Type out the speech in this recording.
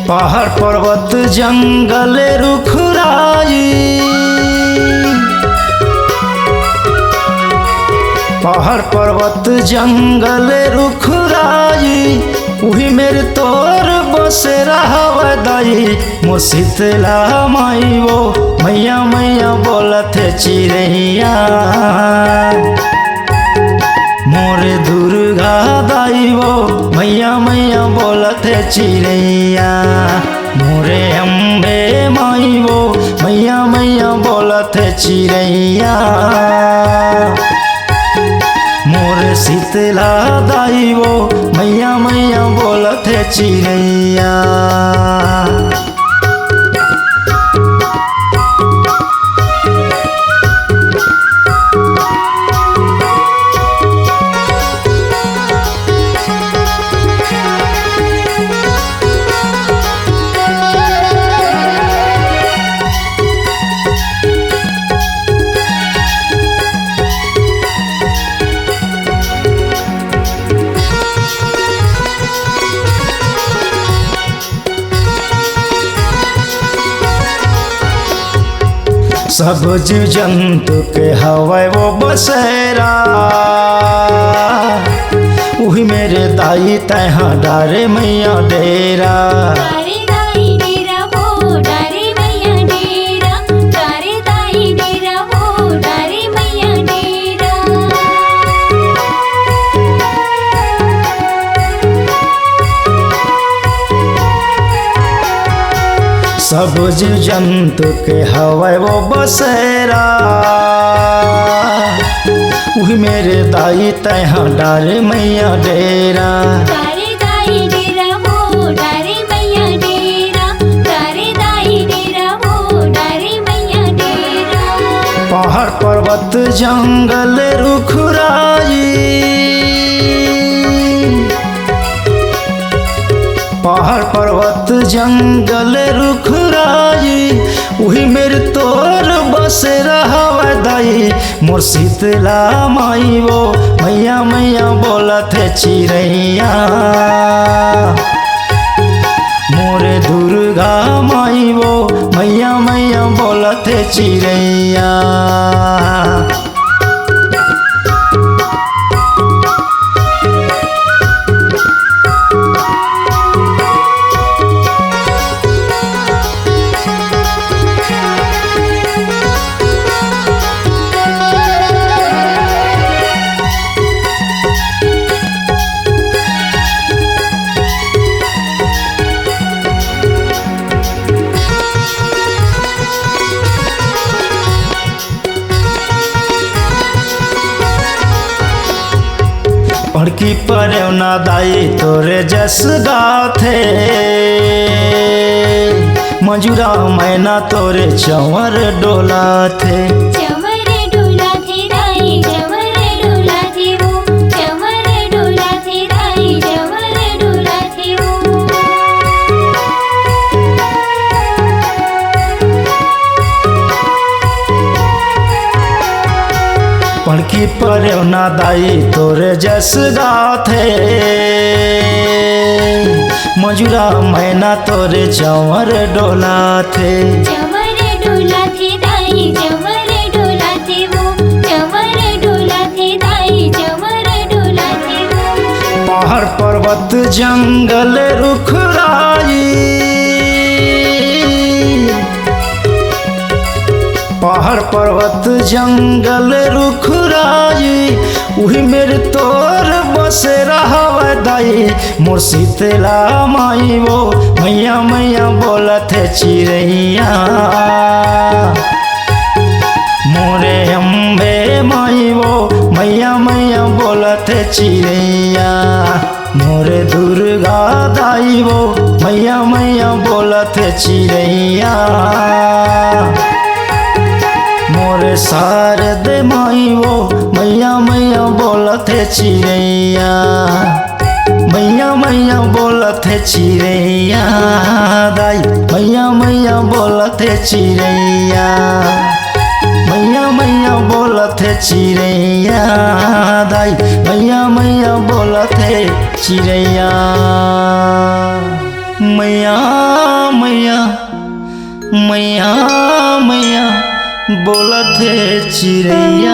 पहाड़ पर्वत जंगल रुखराई, पहाड़ पर्वत जंगल रुखराई, वही मेरे तोर बसे रहा दाई। मोर शीतला माई वो मैया मैया बोलत है चिड़ैया, मोरे दुर्गा दाई वो मैया मैया बोलत है चिड़ैया, मोरे अम्बे माई वो मैया मैया बोलत है चिड़ैया, मोरे शीतला दाई वो मैया मैया बोलत है चिड़ैया। सब जीव जंतु के हवा वो बसेरा, वही मेरे दाई तहाँ डारे मैया डेरा, डारे दाई डेरा वो डारे मैया डेरा, डारे दाई डेरा वो डारे मैया डेरा। सब जीव जंतु के हवा वो बसेरा, वही मेरे दाई तहाँ डारे मैया डेरा, डारे दाई डेरा वो डारे मैया डेरा, डारे दाई डेरा वो डारे मैया डेरा। पहाड़ पर्वत जंगल रुखराई, पहाड़ पर्वत जंगल रुखराई, वही मेरे तोर बस रहा दाई। मोर शीतला माई वो मैया मैया बोलत है चिड़ैया, मोरे दुर्गा माई वो मैया मैया बोलत है चिड़ैया। पड़की पर ना दाई तोरे जस गाथे, मजूरा मैना तोरे चंवर डोला थे, चंवर डोला थे दाई चंवर डोला थे वो, चंवर डोला थे दाई चंवर डोला थे वो। पड़की पर ना दाई तोरे जस गाथे, मजूरा मैना तोरे चंवर डोला थे, चंवर डोला थे दाई चंवर डोला थे वो, चंवर डोला थे दाई चंवर डोला थे वो। पहाड़ पर्वत जंगल रुखराई, पहाड़ पर्वत जंगल रुखराई, वही मेरे तोर बसे रहा दाई। मोर शीतला माई वो मैया मैया बोलत है चिड़ैया, मोरे अम्बे माई वो मैया मैया बोलत है चिड़ैया, मोरे दुर्गा दाई वो मैया मैया बोलत है चिड़ैया। मोरे शारदे माई वो मैया मैया बोलत है चिड़ैया, मैया मैया बोलत है चिड़ैया दाई, मैया मैया बोलत है चिड़ैया, मैया मैया बोलत है चिड़ैया दाई, मैया मैया बोलत है चिड़ैया। मैया मैया मैया मैया बोलत है चिड़ैया